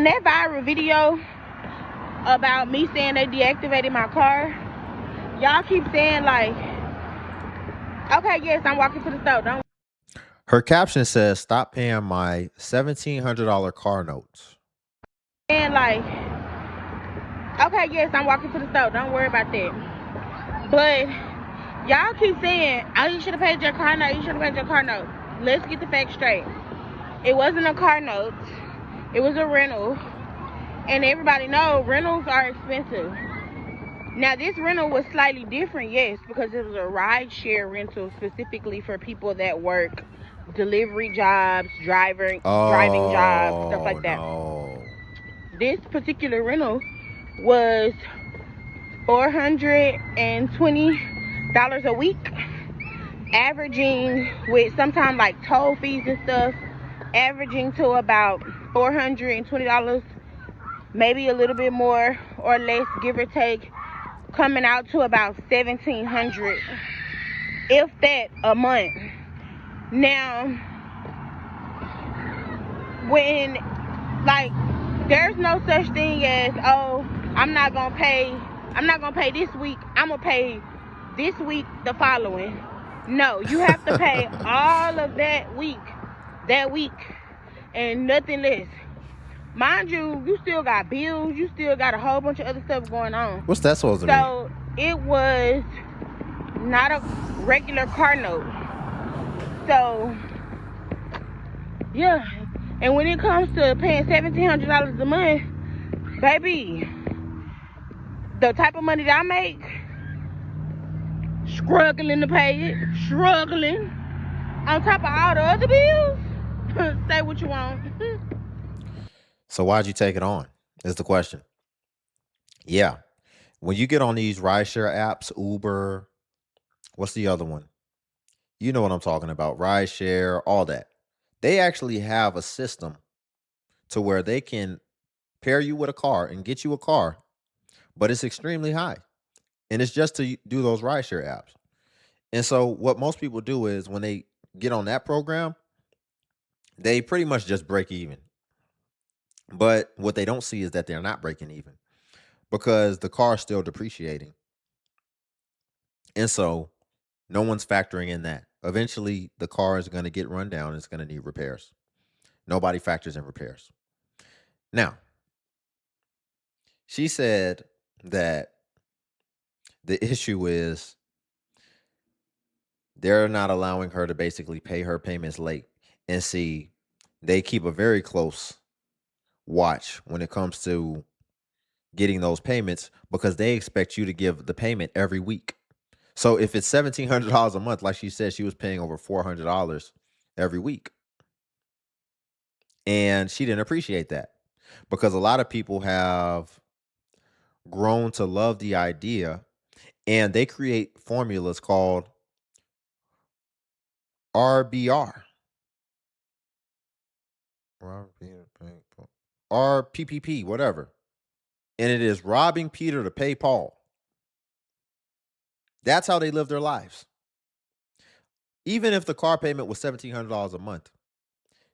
on that viral video about me saying they deactivated my car, y'all keep saying like, okay, yes, I'm walking to the store. Don't. Her caption says, "Stop paying my $1,700 car notes." And like, okay, yes, I'm walking to the store. Don't worry about that. But y'all keep saying, oh, you should have paid your car note. You should have paid your car note. Let's get the facts straight. It wasn't a car note. It was a rental. And everybody knows rentals are expensive. Now, this rental was slightly different, yes, because it was a ride-share rental specifically for people that work delivery jobs, driving jobs, stuff like that. No. This particular rental was $420 a week, averaging with sometimes like toll fees and stuff, averaging to about $420, maybe a little bit more or less, give or take, coming out to about $1,700, if that, a month. Now, when like there's no such thing as, oh, I'm not gonna pay this week, I'm gonna pay this week the following. No, you have to pay all of that week, and nothing less. Mind you, you still got bills, you still got a whole bunch of other stuff going on. What's that supposed to mean? So it was not a regular car note. So yeah, and when it comes to paying $1,700 a month, baby, the type of money that I make, struggling to pay it, struggling, on top of all the other bills. Say what you want. So why'd you take it on? Is the question. Yeah. When you get on these rideshare apps, Uber, what's the other one? You know what I'm talking about. Rideshare, all that. They actually have a system to where they can pair you with a car and get you a car, but it's extremely high. And it's just to do those rideshare apps. And so what most people do is when they get on that program, they pretty much just break even. But what they don't see is that they're not breaking even because the car is still depreciating. And so no one's factoring in that. Eventually, the car is going to get run down. It's going to need repairs. Nobody factors in repairs. Now, she said that the issue is they're not allowing her to basically pay her payments late. And see, they keep a very close watch when it comes to getting those payments because they expect you to give the payment every week. So if it's $1,700 a month, like she said, she was paying over $400 every week. And she didn't appreciate that because a lot of people have grown to love the idea and they create formulas called RBR. RPPP, whatever. And it is robbing Peter to pay Paul. That's how they live their lives. Even if the car payment was $1,700 a month,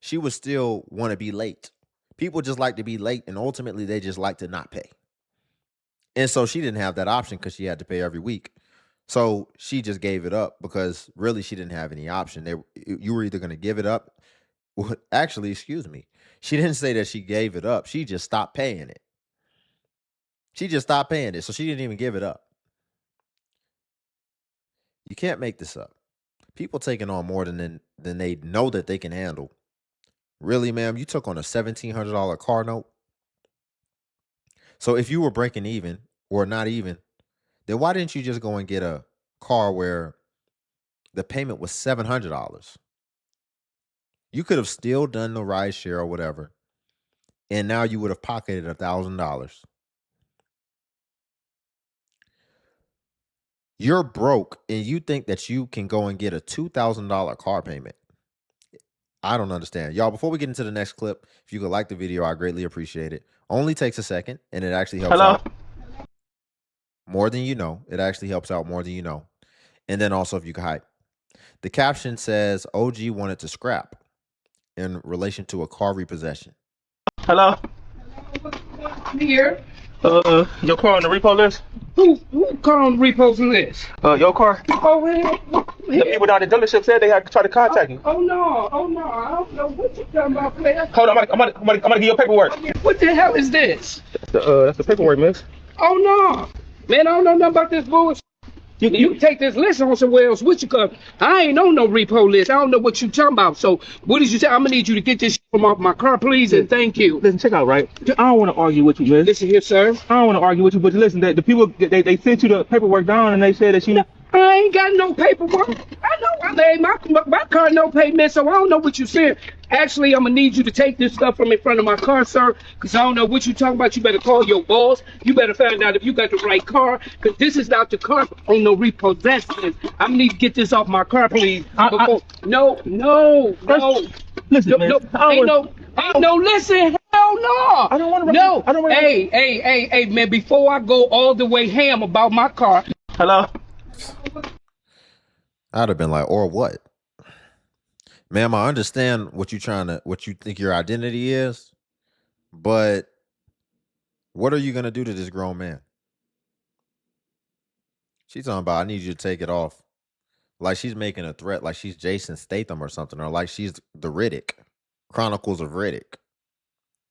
she would still want to be late. People just like to be late, and ultimately they just like to not pay. And so she didn't have that option because she had to pay every week. So she just gave it up because really she didn't have any option. You were either going to give it up. Well, actually, excuse me. She didn't say that she gave it up. She just stopped paying it. She just stopped paying it. So she didn't even give it up. You can't make this up. People taking on more than they know that they can handle. Really, ma'am, you took on a $1,700 car note. So if you were breaking even or not even, then why didn't you just go and get a car where the payment was $700? You could have still done the ride share or whatever, and now you would have pocketed $1,000. You're broke and you think that you can go and get a $2,000 car payment. I don't understand. Y'all, before we get into the next clip, if you could like the video, I greatly appreciate it. Only takes a second, and it actually helps out more than you know. It actually helps out more than you know. And then also if you could hype. The caption says, OG wanted to scrap in relation to a car repossession. Hello. Here. Your car on the repo list? Who car on the repos list? Your car? Oh, here. The people down at the dealership said they had tried to contact you. Oh no, I don't know what you talking about, player. Hold on, I'm gonna give you your paperwork. What the hell is this? That's the paperwork, miss. Oh no, man, I don't know nothing about this bullshit. You take this list on somewhere else with you, cause I ain't on no repo list. I don't know what you talking about. So what did you say? I'm gonna need you to get this shit from off my car, please, and thank you. Listen, check out, right? I don't want to argue with you, miss. Listen here, sir. I don't want to argue with you, but listen, the people they sent you the paperwork down and they said that you. I ain't got no paperwork. I know I made my car no payment, so I don't know what you said. Actually, I'm gonna need you to take this stuff from in front of my car, sir, because I don't know what you talking about. You better call your boss. You better find out if you got the right car, because this is not the car on no repossession. I need to get this off my car, please. No. Listen, man. Ain't no listen. Hell no. I don't want to. No. I don't want to. Hey, man. Before I go all the way ham about my car. Hello. I'd have been like, or what? Ma'am, I understand what you think your identity is, but what are you gonna do to this grown man? She's talking about, I need you to take it off. Like she's making a threat, like she's Jason Statham or something, or like she's the Riddick, Chronicles of Riddick.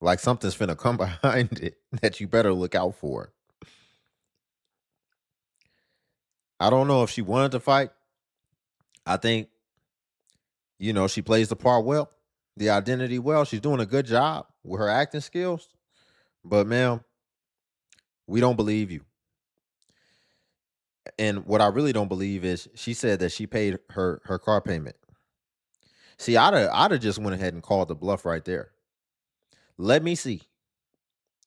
Like something's finna come behind it that you better look out for. I don't know if she wanted to fight. I think, she plays the part well, the identity well. She's doing a good job with her acting skills. But, ma'am, we don't believe you. And what I really don't believe is she said that she paid her car payment. See, I'd have just went ahead and called the bluff right there. Let me see.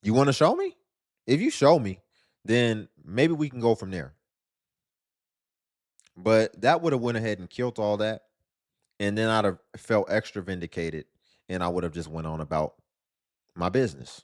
You want to show me? If you show me, then maybe we can go from there. But that would have went ahead and killed all that. And then I'd have felt extra vindicated. And I would have just went on about my business.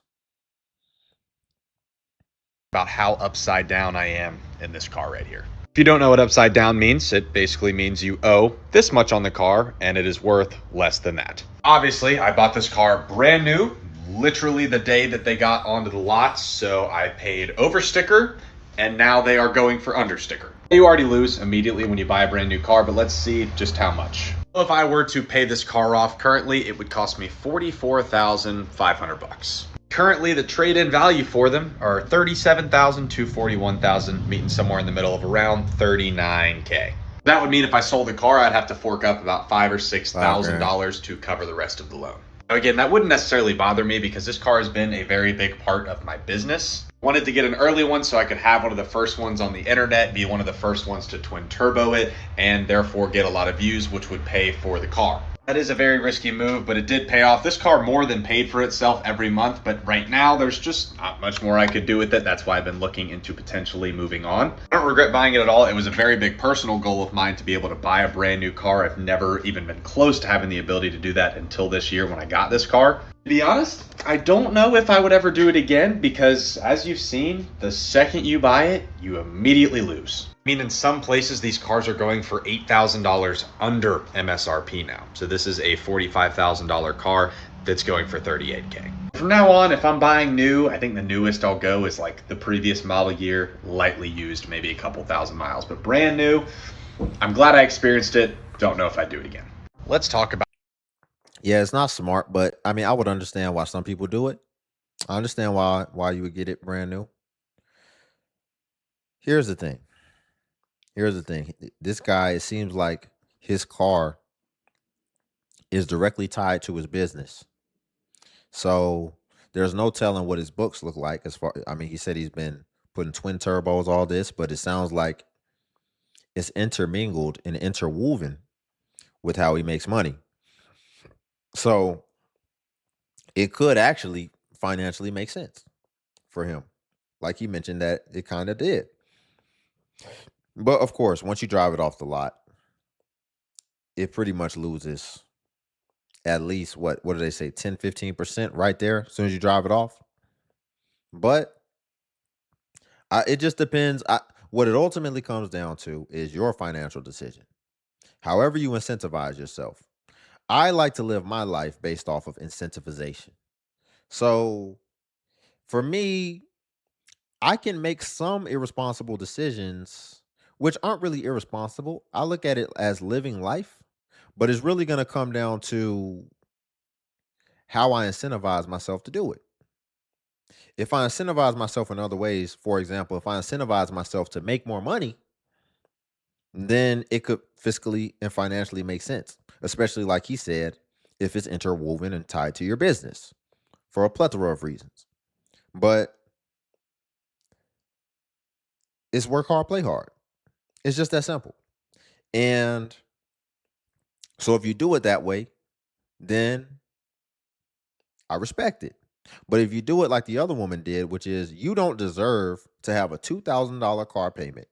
About how upside down I am in this car right here. If you don't know what upside down means, it basically means you owe this much on the car and it is worth less than that. Obviously, I bought this car brand new, literally the day that they got onto the lot, so I paid over sticker and now they are going for under sticker. You already lose immediately when you buy a brand new car, but let's see just how much. If I were to pay this car off currently, it would cost me $44,500. Currently, the trade-in value for them are $37,000 to $41,000, meeting somewhere in the middle of around $39K. That would mean if I sold the car, I'd have to fork up about $5,000 or $6,000 to cover the rest of the loan. Now, again, that wouldn't necessarily bother me because this car has been a very big part of my business. I wanted to get an early one so I could have one of the first ones on the internet, be one of the first ones to twin turbo it, and therefore get a lot of views, which would pay for the car. That is a very risky move, but it did pay off. This car more than paid for itself every month, but right now there's just not much more I could do with it. That's why I've been looking into potentially moving on. I don't regret buying it at all. It was a very big personal goal of mine to be able to buy a brand new car. I've never even been close to having the ability to do that until this year when I got this car. To be honest, I don't know if I would ever do it again because as you've seen, the second you buy it, you immediately lose. I mean, in some places, these cars are going for $8,000 under MSRP now. So this is a $45,000 car that's going for $38K. From now on, if I'm buying new, I think the newest I'll go is like the previous model year, lightly used, maybe a couple thousand miles, but brand new. I'm glad I experienced it. Don't know if I'd do it again. Let's talk about. Yeah, it's not smart, but I mean, I would understand why some people do it. I understand why you would get it brand new. Here's the thing. This guy, it seems like his car is directly tied to his business. So there's no telling what his books look like he said he's been putting twin turbos, all this, but it sounds like it's intermingled and interwoven with how he makes money. So it could actually financially make sense for him. Like he mentioned that it kind of did. But of course, once you drive it off the lot, it pretty much loses at least what do they say, 10-15% right there as soon as you drive it off. But it just depends. What it ultimately comes down to is your financial decision. However you incentivize yourself. I like to live my life based off of incentivization. So For me, I can make some irresponsible decisions, which aren't really irresponsible. I look at it as living life, but it's really going to come down to how I incentivize myself to do it. If I incentivize myself in other ways, for example, if I incentivize myself to make more money, then it could fiscally and financially make sense, especially like he said, if it's interwoven and tied to your business for a plethora of reasons. But it's work hard, play hard. It's just that simple. And so if you do it that way, then I respect it. But if you do it like the other woman did, which is you don't deserve to have a $2,000 car payment.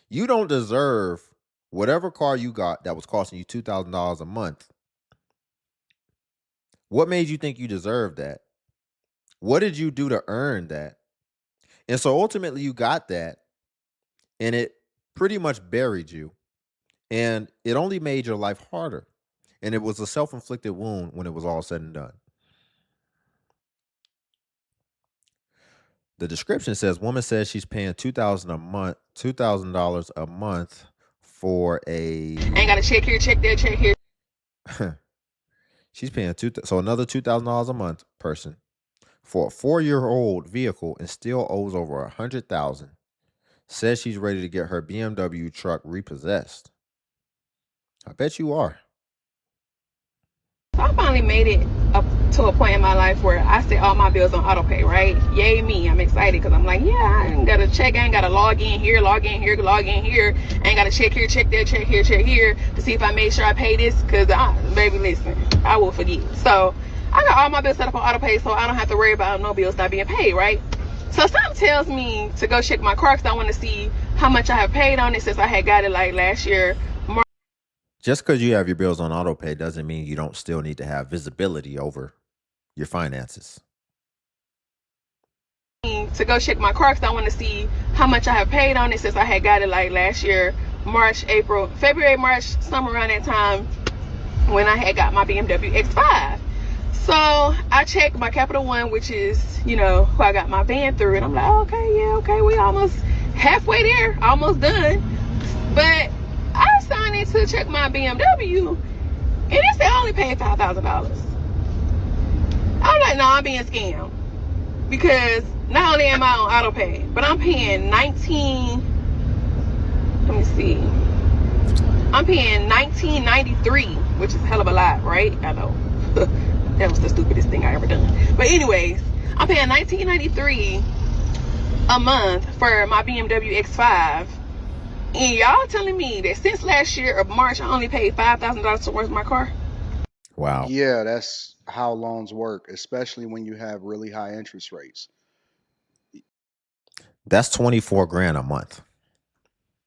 You don't deserve whatever car you got that was costing you $2,000 a month. What made you think you deserved that? What did you do to earn that? And so ultimately you got that and it pretty much buried you. And it only made your life harder. And it was a self-inflicted wound when it was all said and done. The description says woman says she's paying $2,000 a month for a Ain't got to check here, check there, check here. she's paying so another $2,000 a month person for a 4-year-old vehicle and still owes over $100,000. Says she's ready to get her BMW truck repossessed. I bet you are. I finally made it up to a point in my life where I set all my bills on auto pay, right? Yay me. I'm excited because I'm like, yeah, I ain't got to check. I ain't got to log in here, log in here, log in here. I ain't got to check here, check there, check here, check here to see if I made sure I pay this because, baby, listen, I will forget. So I got all my bills set up on auto pay so I don't have to worry about no bills not being paid, right? So something tells me to go check my car because I want to see how much I have paid on it since I had got it like last year. Just because you have your bills on auto pay doesn't mean you don't still need to have visibility over your finances. To go check my car because I want to see how much I have paid on it since I had got it like last year, March, April, February, March, somewhere around that time when I had got my BMW X5. So I checked my Capital One, which is, who I got my van through, and I'm like, okay, yeah, okay, we almost halfway there, almost done. But I signed in to check my BMW, and it said I only paid $5,000. I'm like, no, I'm being scammed. Because not only am I on auto pay, but I'm paying I'm paying $19.93, which is a hell of a lot, right? I know. That was the stupidest thing I ever done. But anyways, I'm paying $19.93 a month for my BMW X5. And y'all telling me that since last year of March, I only paid $5,000 towards my car? Wow. Yeah, that's how loans work, especially when you have really high interest rates. That's 24 grand a month.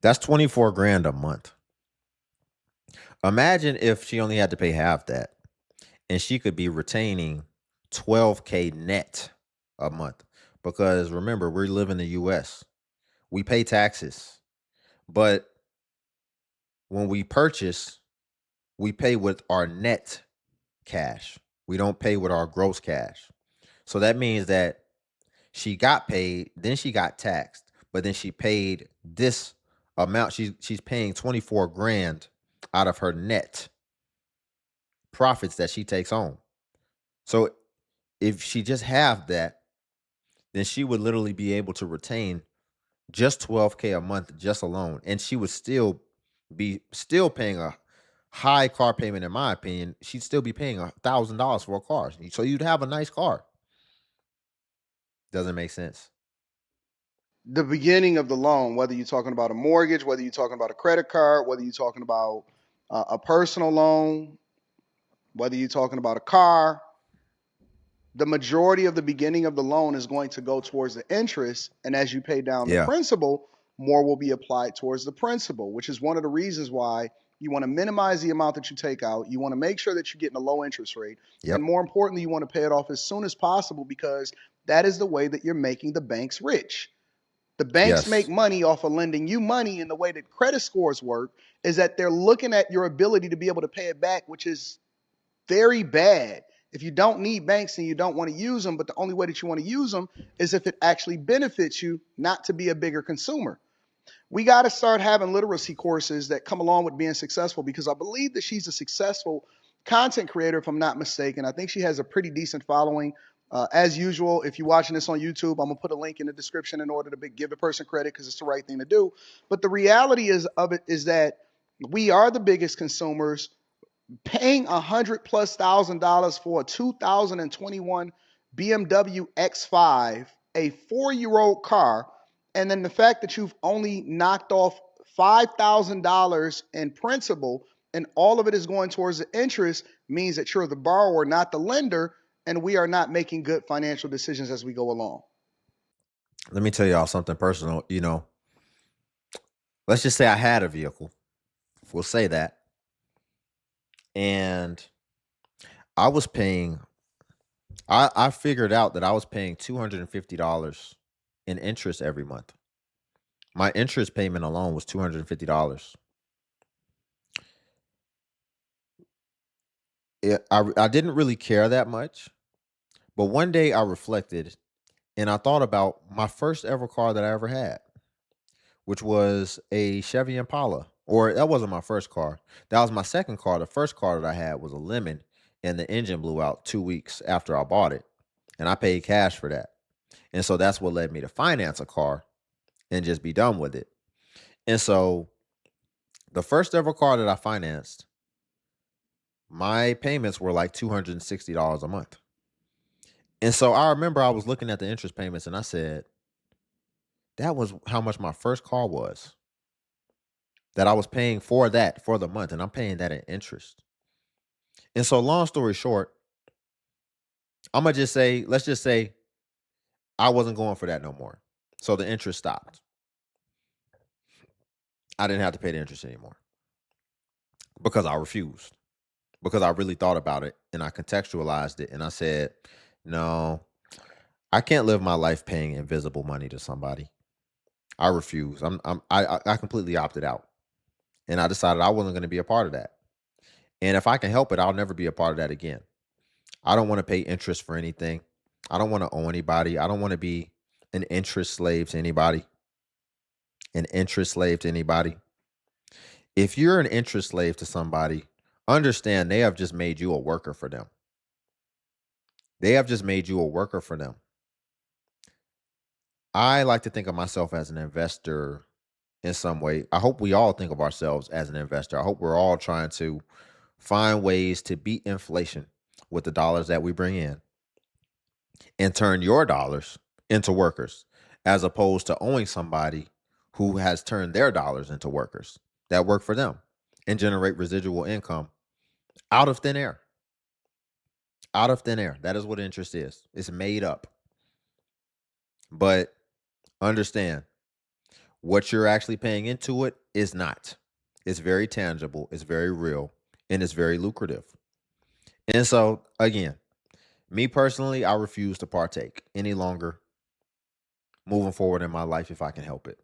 That's 24 grand a month. Imagine if she only had to pay half that and she could be retaining 12K net a month. Because remember, we live in the US. We pay taxes. But when we purchase, we pay with our net cash. We don't pay with our gross cash. So that means that she got paid, then she got taxed, but then she paid this amount. She's paying 24 grand out of her net profits that she takes home. So if she just halved that, then she would literally be able to retain just 12K a month just alone, and she would still be paying a high car payment. In my opinion, she'd still be paying $1,000 for a car, so you'd have a nice car. Doesn't make sense. The beginning of the loan, whether you're talking about a mortgage, whether you're talking about a credit card, whether you're talking about a personal loan, whether you're talking about a car, the majority of the beginning of the loan is going to go towards the interest. And as you pay down the Yeah. principal, more will be applied towards the principal, which is one of the reasons why you want to minimize the amount that you take out. You want to make sure that you're getting a low interest rate. Yep. And more importantly, you want to pay it off as soon as possible because that is the way that you're making the banks rich. The banks Yes. make money off of lending you money, and the way that credit scores work is that they're looking at your ability to be able to pay it back, which is very bad. If you don't need banks and you don't want to use them, but the only way that you want to use them is if it actually benefits you not to be a bigger consumer. We got to start having literacy courses that come along with being successful, because I believe that she's a successful content creator, if I'm not mistaken. I think she has a pretty decent following. As usual, if you're watching this on YouTube, I'm going to put a link in the description in order to give the person credit, because it's the right thing to do. But the reality of it is that we are the biggest consumers. Paying $100,000+ for a 2021 BMW X5, a 4-year-old car, and then the fact that you've only knocked off $5,000 in principal and all of it is going towards the interest means that you're the borrower, not the lender, and we are not making good financial decisions as we go along. Let me tell y'all something personal. Let's just say I had a vehicle. We'll say that. And I was paying, I figured out that I was paying $250 in interest every month. My interest payment alone was $250. I didn't really care that much, but one day I reflected and I thought about my first ever car that I ever had, which was a Chevy Impala. Or that wasn't my first car. That was my second car. The first car that I had was a Lemon, and the engine blew out 2 weeks after I bought it. And I paid cash for that. And so that's what led me to finance a car and just be done with it. And so the first ever car that I financed, my payments were like $260 a month. And so I remember I was looking at the interest payments and I said, that was how much my first car was. That I was paying for that for the month, and I'm paying that in interest. And so long story short, let's just say I wasn't going for that no more. So the interest stopped. I didn't have to pay the interest anymore because I refused, because I really thought about it and I contextualized it and I said, no, I can't live my life paying invisible money to somebody. I refuse. I completely opted out, and I decided I wasn't going to be a part of that. And if I can help it, I'll never be a part of that again. I don't want to pay interest for anything. I don't want to owe anybody. I don't want to be an interest slave to anybody. If you're an interest slave to somebody, understand they have just made you a worker for them. I like to think of myself as an investor in some way. I hope we all think of ourselves as an investor. I hope we're all trying to find ways to beat inflation with the dollars that we bring in and turn your dollars into workers, as opposed to owing somebody who has turned their dollars into workers that work for them and generate residual income out of thin air. That is what interest is. It's made up. But understand, what you're actually paying into it is not. It's very tangible, it's very real, and it's very lucrative. And so, again, me personally, I refuse to partake any longer moving forward in my life if I can help it.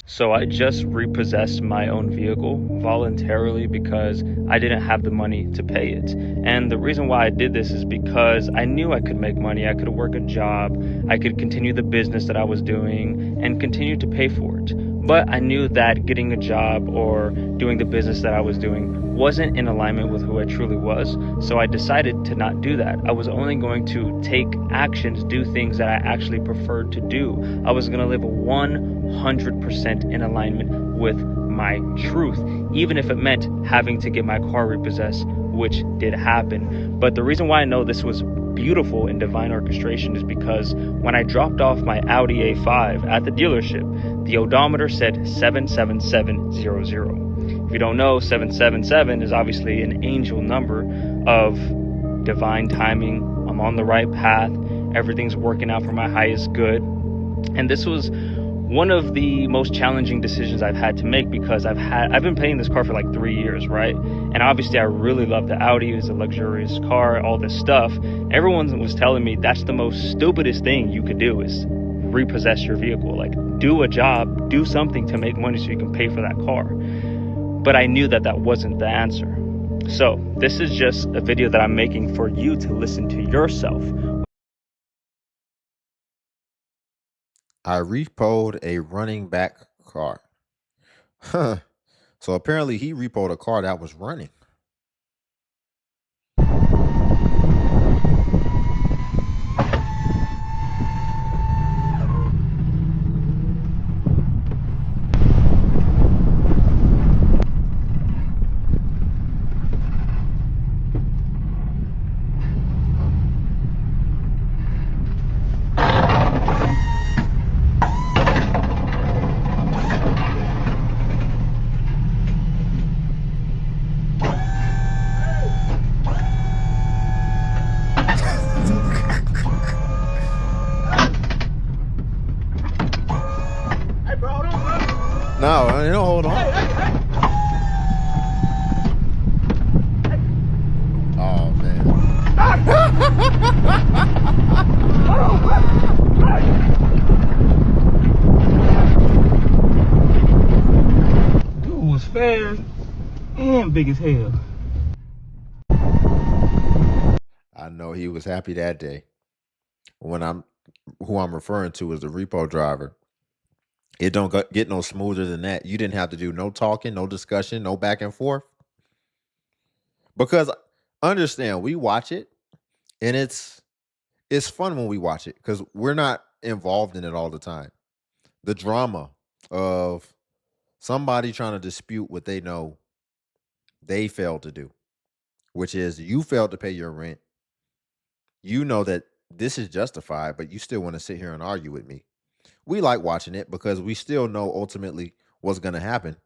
So I just repossessed my own vehicle voluntarily because I didn't have the money to pay it. And the reason why I did this is because I knew I could make money. I could work a job. I could continue the business that I was doing and continue to pay for it. But I knew that getting a job or doing the business that I was doing wasn't in alignment with who I truly was. So I decided to not do that. I was only going to take actions, do things that I actually preferred to do. I was going to live 100% in alignment with my truth, even if it meant having to get my car repossessed, which did happen. But the reason why I know this was beautiful in divine orchestration is because when I dropped off my Audi A5 at the dealership, the odometer said 77700. If you don't know, 777 is obviously an angel number of divine timing. I'm on the right path. Everything's working out for my highest good. And this was one of the most challenging decisions I've had to make, because I've been paying this car for like 3 years, right? And obviously I really love the Audi. It's a luxurious car, all this stuff. Everyone was telling me that's the most stupidest thing you could do is repossess your vehicle. Like, do a job, do something to make money so you can pay for that car. But I knew that that wasn't the answer. So this is just a video that I'm making for you to listen to yourself. I repoed a running back car. Huh. So apparently he repoed a car that was running. No, don't hold on. Oh man. Dude was fast and big as hell. I know he was happy that day. Who I'm referring to as the repo driver. It don't get no smoother than that. You didn't have to do no talking, no discussion, no back and forth. Because understand, we watch it and it's fun when we watch it because we're not involved in it all the time. The drama of somebody trying to dispute what they know they failed to do, which is you failed to pay your rent. You know that this is justified, but you still want to sit here and argue with me. We like watching it because we still know ultimately what's going to happen.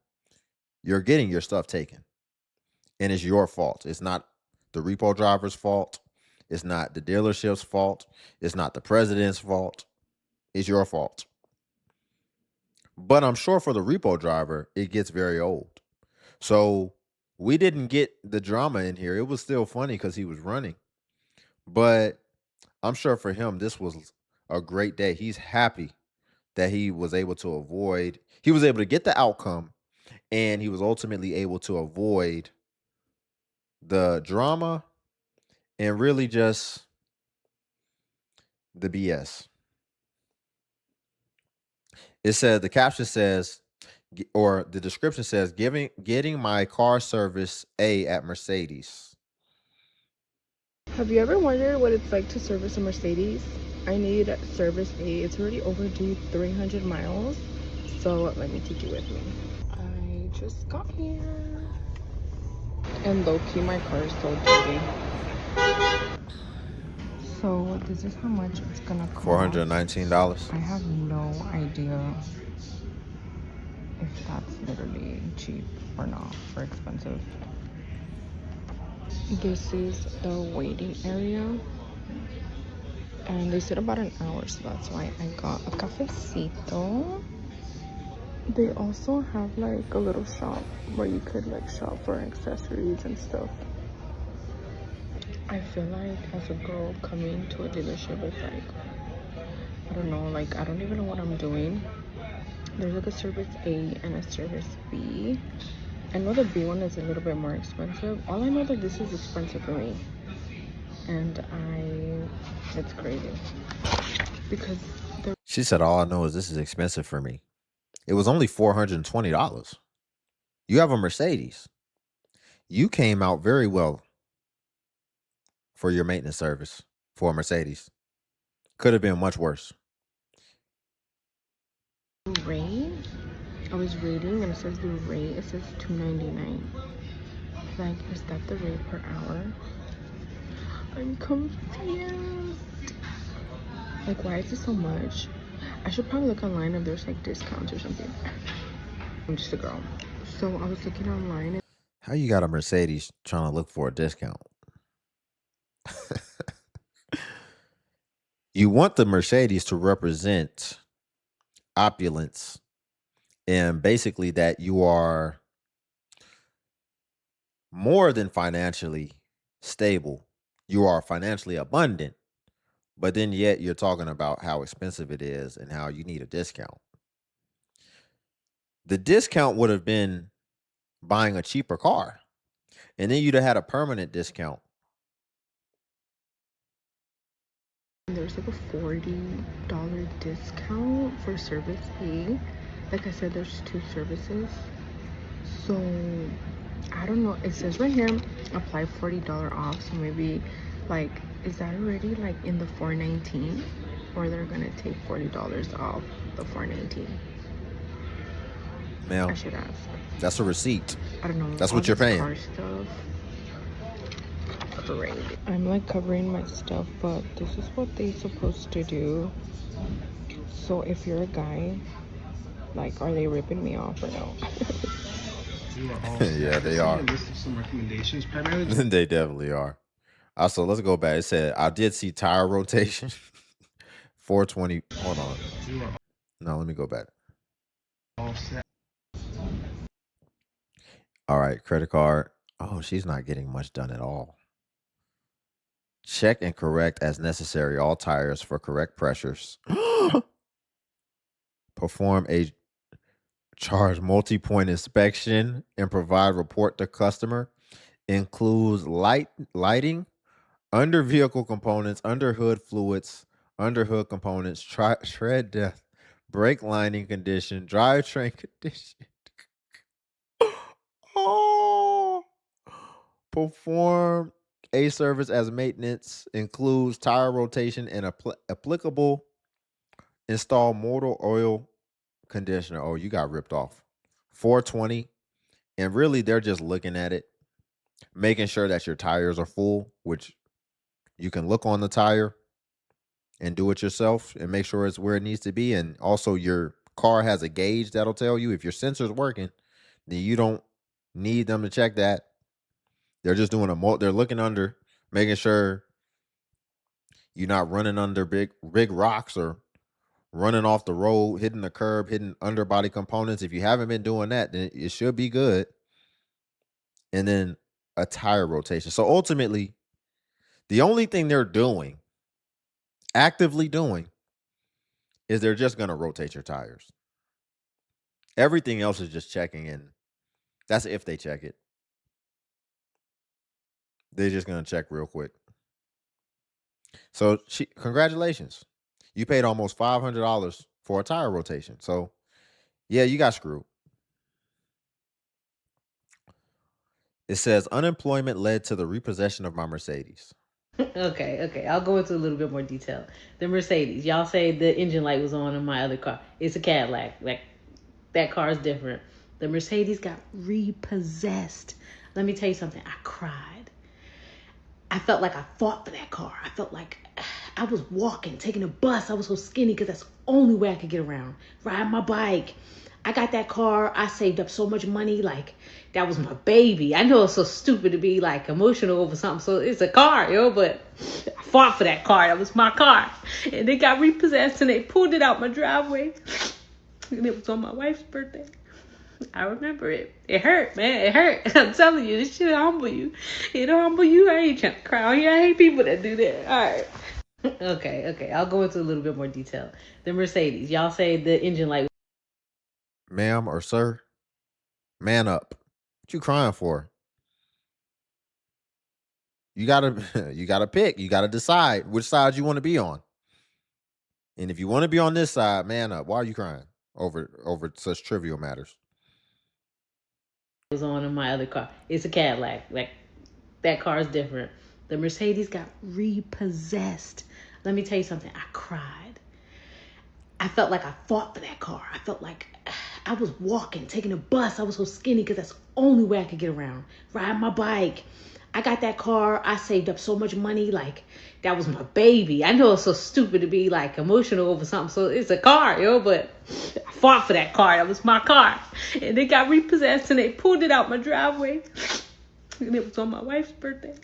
You're getting your stuff taken, and it's your fault. It's not the repo driver's fault. It's not the dealership's fault. It's not the president's fault. It's your fault. But I'm sure for the repo driver, it gets very old. So we didn't get the drama in here. It was still funny because he was running. But I'm sure for him, this was a great day. He's happy that he was able to get the outcome, and he was ultimately able to avoid the drama and really just the BS. It said, the caption says, or the description says, getting my car service A at Mercedes. Have you ever wondered what it's like to service a Mercedes? I need service A. It's already overdue 300 miles. So let me take you with me. I just got here. And low-key, my car is so dirty. So this is how much it's gonna cost. $419. I have no idea if that's literally cheap or not, or expensive. This is the waiting area. And they said about an hour, so that's why I got a cafecito. They also have like a little shop where you could like shop for accessories and stuff. I feel like as a girl coming to a dealership, it's like, I don't know, like I don't even know what I'm doing. There's like a service A and a service B. I know the B one is a little bit more expensive. All I know that this is expensive for me. And it's crazy. Because She said, all I know is this is expensive for me. It was only $420. You have a Mercedes. You came out very well for your maintenance service for a Mercedes. Could have been much worse. rate, I was reading and it says the rate, it says $2.99. Like, is that the rate per hour? I'm confused. Like, why is it so much? I should probably look online if there's like discounts or something. I'm just a girl. So I was looking online. How you got a Mercedes trying to look for a discount? You want the Mercedes to represent opulence and basically that you are more than financially stable. You are financially abundant, but then yet you're talking about how expensive it is and how you need a discount. The discount would have been buying a cheaper car. And then you'd have had a permanent discount. There's like a $40 discount for service A. Like I said, there's 2 services. So I don't know. It says right here, apply $40 off. So maybe like, is that already like in the $419, or they're gonna take $40 off the $419? Ma'am, I should ask. that's a receipt. I don't know. That's all what you're this paying. car stuff. Great. I'm like covering my stuff, but this is what they're supposed to do. So if you're a guy, like, are they ripping me off or no? Yeah, they are. List of some recommendations, primarily. They definitely are. Also, let's go back. It said I did see tire rotation. 420. Hold on. No, let me go back. All set. All right, credit card. Oh, she's not getting much done at all. Check and correct as necessary all tires for correct pressures. Perform a charge multi-point inspection and provide report to customer. Includes lighting, under vehicle components, under hood fluids, under hood components, tread depth, brake lining condition, drivetrain condition. Oh, perform a service as maintenance, includes tire rotation and applicable. Install motor oil conditioner. Oh, you got ripped off. 420. And really, they're just looking at it, making sure that your tires are full, which you can look on the tire and do it yourself and make sure it's where it needs to be. And also, your car has a gauge that'll tell you if your sensor's working, then you don't need them to check that. They're just doing they're looking under, making sure you're not running under big rocks or running off the road, hitting the curb, hitting underbody components. If you haven't been doing that, then it should be good. And then a tire rotation. So ultimately, the only thing they're doing, actively doing, is they're just going to rotate your tires. Everything else is just checking in. That's if they check it. They're just going to check real quick. So congratulations. You paid almost $500 for a tire rotation. So yeah, you got screwed. It says unemployment led to the repossession of my Mercedes. Okay. I'll go into a little bit more detail. The Mercedes, y'all say the engine light was on in my other car. It's a Cadillac. Like, that car is different. The Mercedes got repossessed. Let me tell you something. I cried. I felt like I fought for that car. I felt like I was walking, taking a bus. I was so skinny because that's the only way I could get around. Riding my bike. I got that car. I saved up so much money. Like, that was my baby. I know it's so stupid to be like emotional over something. So it's a car, but I fought for that car. That was my car. And it got repossessed and they pulled it out my driveway. And it was on my wife's birthday. I remember it. It hurt, man. It hurt. I'm telling you, this shit humble you. It'll humble you. I ain't trying to cry on here. I hate people that do that. All right. Okay. I'll go into a little bit more detail. The Mercedes, y'all say the engine light. Ma'am or sir, man up. What you crying for? You gotta pick. You gotta decide which side you want to be on. And if you want to be on this side, man up. Why are you crying over such trivial matters? Was on in my other car. It's a Cadillac. Like, that car is different. The Mercedes got repossessed. Let me tell you something. I cried. I felt like I fought for that car. I felt like I was walking, taking a bus. I was so skinny because that's the only way I could get around. Riding my bike. I got that car. I saved up so much money. Like, that was my baby. I know it's so stupid to be like emotional over something. So it's a car, but I fought for that car. That was my car. And it got repossessed and they pulled it out my driveway. And it was on my wife's birthday.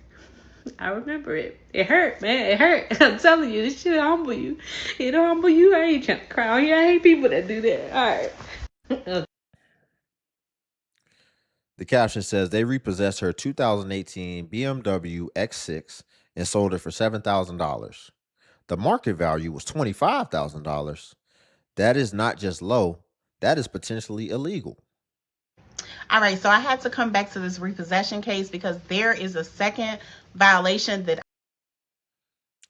I remember it. It hurt, man. It hurt. I'm telling you, this shit humble you. It'll humble you. I ain't trying to cry on here. I hate people that do that. All right. Okay. The caption says they repossessed her 2018 BMW X6 and sold it for $7,000. The market value was $25,000. That is not just low, that is potentially illegal. All right, so I had to come back to this repossession case because there is a second violation that.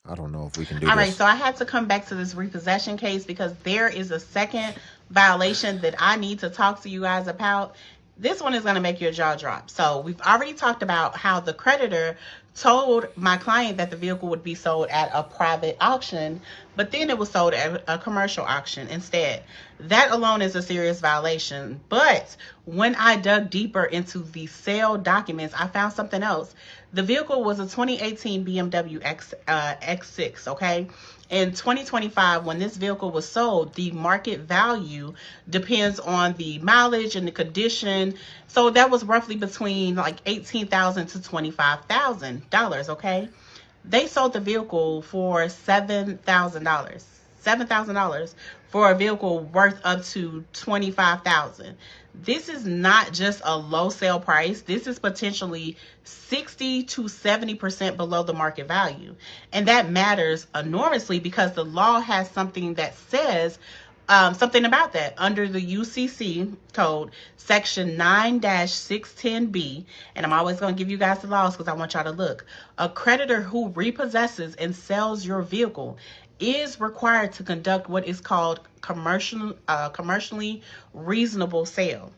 I don't know if we can do All right, this. so I had to come back to this repossession case because there is a second violation that I need to talk to you guys about. This one is going to make your jaw drop. So, we've already talked about how the creditor told my client that the vehicle would be sold at a private auction, but then it was sold at a commercial auction instead. That alone is a serious violation. But when I dug deeper into the sale documents, I found something else. The vehicle was a 2018 BMW X6, okay? In 2025, when this vehicle was sold, the market value depends on the mileage and the condition. So that was roughly between like $18,000 to $25,000, okay? They sold the vehicle for $7,000. $7,000 for a vehicle worth up to $25,000. This is not just a low sale price. This is potentially 60 to 70% below the market value. And that matters enormously because the law has something that says something about that under the UCC code, section 9-610B. And I'm always going to give you guys the laws because I want y'all to look. A creditor who repossesses and sells your vehicle is required to conduct what is called commercially reasonable sale.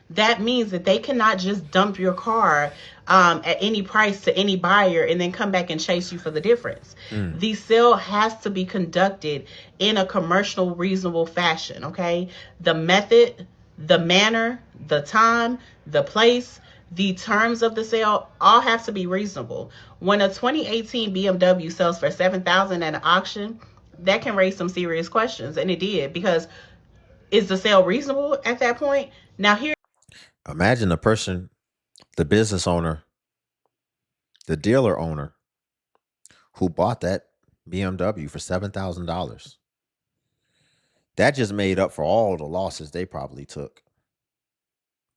That means that they cannot just dump your car at any price to any buyer and then come back and chase you for the difference. The sale has to be conducted in a commercial reasonable fashion, okay? The method, the manner, the time, the place, the terms of the sale all have to be reasonable. When a 2018 BMW sells for $7,000 at an auction, that can raise some serious questions, and it did, because is the sale reasonable at that point? Now here, Imagine the person, the business owner, the dealer owner who bought that BMW for $7,000. That just made up for all the losses they probably took.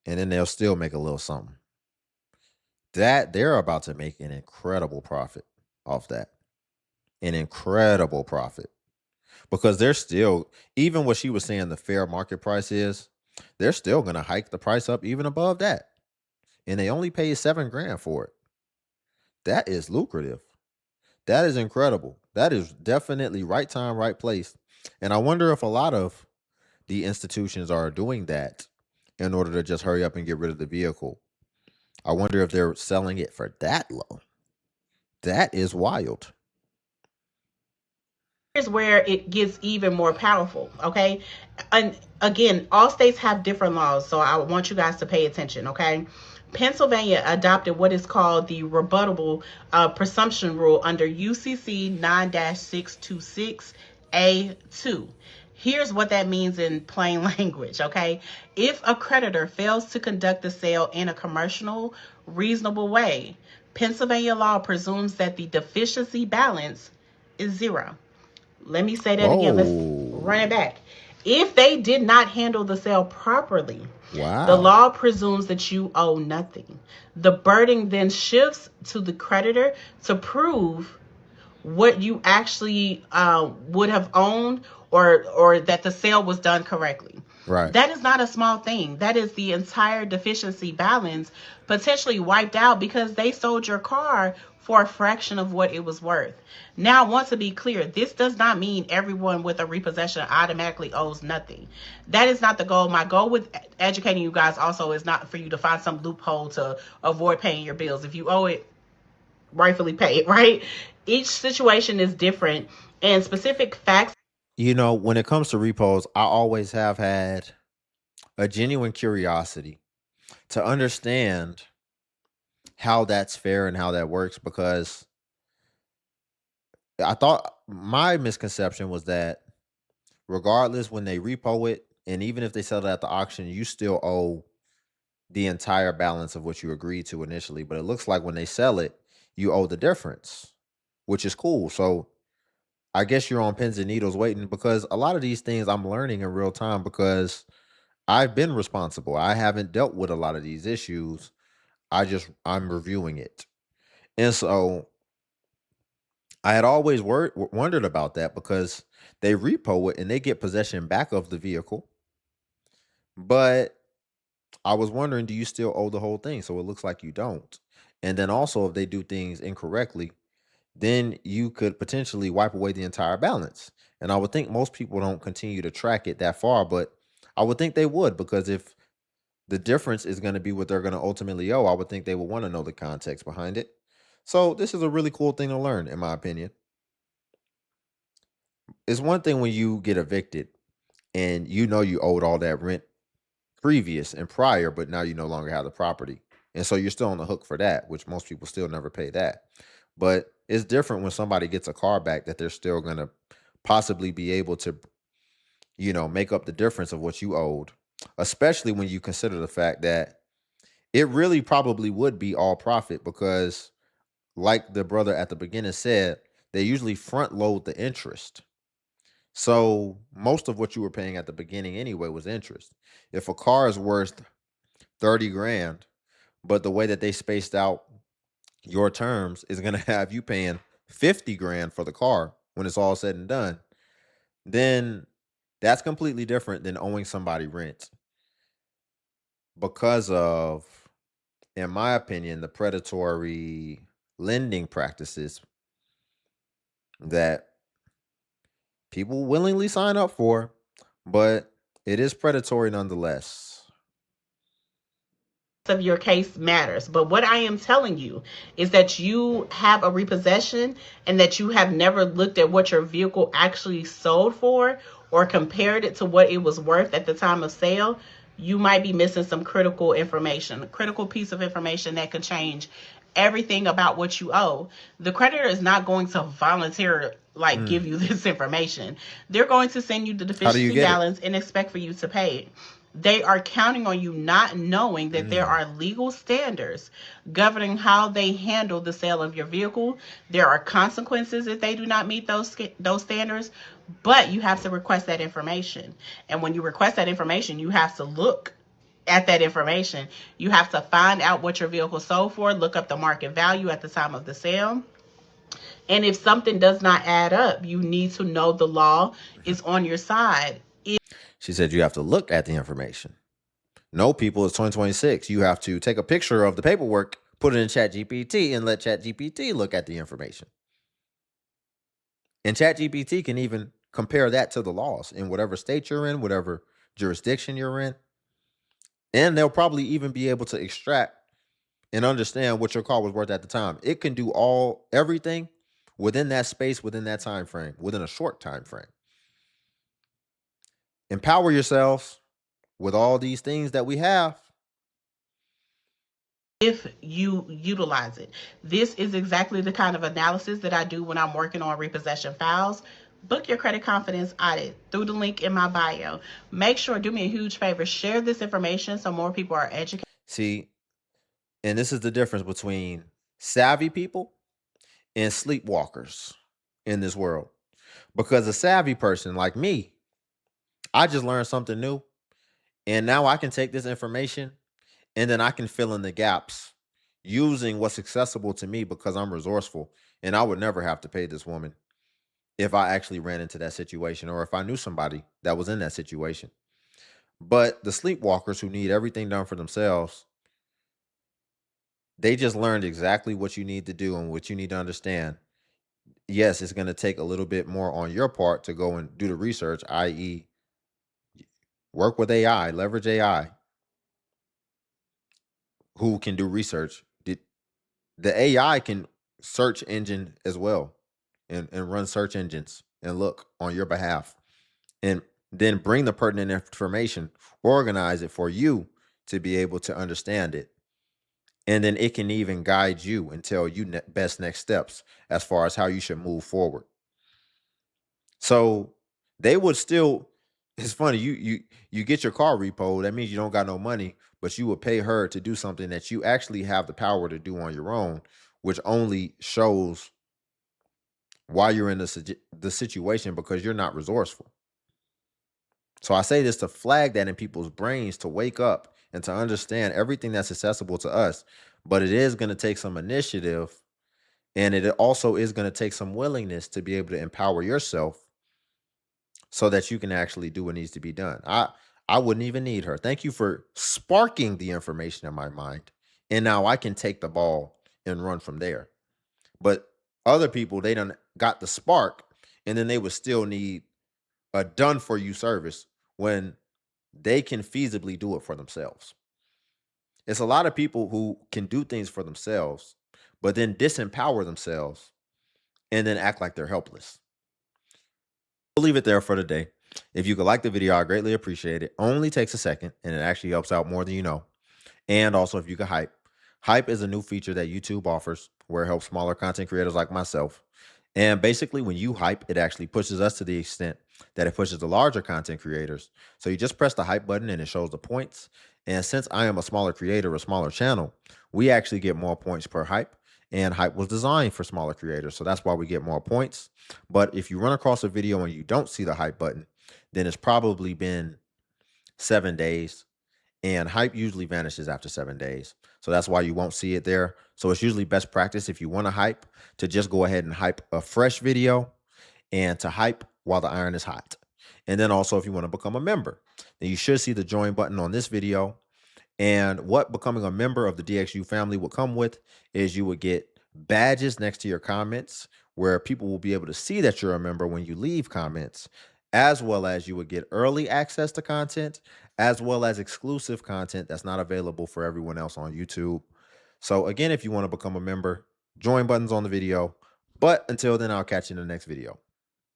And then they'll still make a little something. That they're about to make an incredible profit off that. An incredible profit. Because they're still, even what she was saying the fair market price is, they're still going to hike the price up even above that. And they only paid $7,000 for it. That is lucrative. That is incredible. That is definitely right time, right place. And I wonder if a lot of the institutions are doing that in order to just hurry up and get rid of the vehicle. I wonder if they're selling it for that low. That is wild. here's where it gets even more powerful, okay? And again, all states have different laws, so I want you guys to pay attention, okay? Pennsylvania adopted what is called the rebuttable presumption rule under UCC 9-626A2. Here's what that means in plain language, okay? If a creditor fails to conduct the sale in a commercial, reasonable way, Pennsylvania law presumes that the deficiency balance is zero. Let me say that again. Let's run it Whoa. back. If they did not handle the sale properly, the Wow. law presumes that you owe nothing. The burden then shifts to the creditor to prove what you actually would have owned, or that the sale was done correctly. Right. That is not a small thing. That is the entire deficiency balance potentially wiped out because they sold your car for a fraction of what it was worth. Now, I want to be clear. This does not mean everyone with a repossession automatically owes nothing. That is not the goal. My goal with educating you guys also is not for you to find some loophole to avoid paying your bills. If you owe it, rightfully pay it, right? Each situation is different, and specific facts. You know, when it comes to repos, I always have had a genuine curiosity to understand how that's fair and how that works, because I thought my misconception was that regardless when they repo it, and even if they sell it at the auction, you still owe the entire balance of what you agreed to initially. But it looks like when they sell it, you owe the difference, which is cool. So I guess you're on pins and needles waiting, because a lot of these things I'm learning in real time because I've been responsible. I haven't dealt with a lot of these issues. I'm reviewing it. And so I had always wondered about that, because they repo it and they get possession back of the vehicle. But I was wondering, do you still owe the whole thing? So it looks like you don't. And then also, if they do things incorrectly, then you could potentially wipe away the entire balance. And I would think most people don't continue to track it that far, but I would think they would, because if the difference is going to be what they're going to ultimately owe, I would think they would want to know the context behind it. So this is a really cool thing to learn, in my opinion. It's one thing when you get evicted and you know you owed all that rent previous and prior, but now you no longer have the property. And so you're still on the hook for that, which most people still never pay that. But it's different when somebody gets a car back, that they're still going to possibly be able to, make up the difference of what you owed, especially when you consider the fact that it really probably would be all profit, because like the brother at the beginning said, they usually front load the interest. So most of what you were paying at the beginning anyway was interest. If a car is worth 30 grand, but the way that they spaced out your terms is going to have you paying 50 grand for the car when it's all said and done, then that's completely different than owing somebody rent, because of, in my opinion, the predatory lending practices that people willingly sign up for, but it is predatory nonetheless. Of your case matters. But what I am telling you is that you have a repossession and that you have never looked at what your vehicle actually sold for or compared it to what it was worth at the time of sale. You might be missing some critical information, a critical piece of information that could change everything about what you owe. The creditor is not going to voluntarily give you this information. They're going to send you the How do you deficiency get it? balance and expect for you to pay it. They are counting on you not knowing that there are legal standards governing how they handle the sale of your vehicle. There are consequences if they do not meet those standards, but you have to request that information. And when you request that information, you have to look at that information. You have to find out what your vehicle sold for, look up the market value at the time of the sale. And if something does not add up, you need to know the law is on your side. She said you have to look at the information. No, people, it's 2026. You have to take a picture of the paperwork, put it in ChatGPT, and let ChatGPT look at the information. And ChatGPT can even compare that to the laws in whatever state you're in, whatever jurisdiction you're in. And they'll probably even be able to extract and understand what your car was worth at the time. It can do everything within that space, within that time frame, within a short time frame. Empower yourselves with all these things that we have. If you utilize it. This is exactly the kind of analysis that I do when I'm working on repossession files. Book your credit confidence audit through the link in my bio. Make sure, do me a huge favor, share this information so more people are educated. See, and this is the difference between savvy people and sleepwalkers in this world. Because a savvy person like me, I just learned something new. And now I can take this information and then I can fill in the gaps using what's accessible to me, because I'm resourceful. And I would never have to pay this woman if I actually ran into that situation, or if I knew somebody that was in that situation. But the sleepwalkers who need everything done for themselves, they just learned exactly what you need to do and what you need to understand. Yes, it's going to take a little bit more on your part to go and do the research, i.e., work with AI, leverage AI, who can do research. The AI can search engine as well, and run search engines and look on your behalf, and then bring the pertinent information, organize it for you to be able to understand it. And then it can even guide you and tell you best next steps as far as how you should move forward. So they would still, it's funny, you get your car repoed, that means you don't got no money, but you would pay her to do something that you actually have the power to do on your own, which only shows why you're in the situation, because you're not resourceful. So I say this to flag that in people's brains, to wake up and to understand everything that's accessible to us. But it is going to take some initiative, and it also is going to take some willingness to be able to empower yourself so that you can actually do what needs to be done. I wouldn't even need her. Thank you for sparking the information in my mind. And now I can take the ball and run from there. But other people, they done got the spark, and then they would still need a done for you service when they can feasibly do it for themselves. It's a lot of people who can do things for themselves, but then disempower themselves and then act like they're helpless. We'll leave it there for today. If you could like the video, I greatly appreciate it. Only takes a second, and it actually helps out more than you know. And also, if you could hype. Hype is a new feature that YouTube offers where it helps smaller content creators like myself. And basically, when you hype, it actually pushes us to the extent that it pushes the larger content creators. So you just press the hype button and it shows the points. And since I am a smaller creator, a smaller channel, we actually get more points per hype. And hype was designed for smaller creators. So that's why we get more points. But if you run across a video and you don't see the hype button, then it's probably been 7 days. And hype usually vanishes after 7 days. So that's why you won't see it there. So it's usually best practice if you want to hype to just go ahead and hype a fresh video and to hype while the iron is hot. And then also if you want to become a member, then you should see the join button on this video. And what becoming a member of the DXU family would come with is you would get badges next to your comments where people will be able to see that you're a member when you leave comments, as well as you would get early access to content, as well as exclusive content that's not available for everyone else on YouTube. So again, if you want to become a member, join buttons on the video. But until then, I'll catch you in the next video.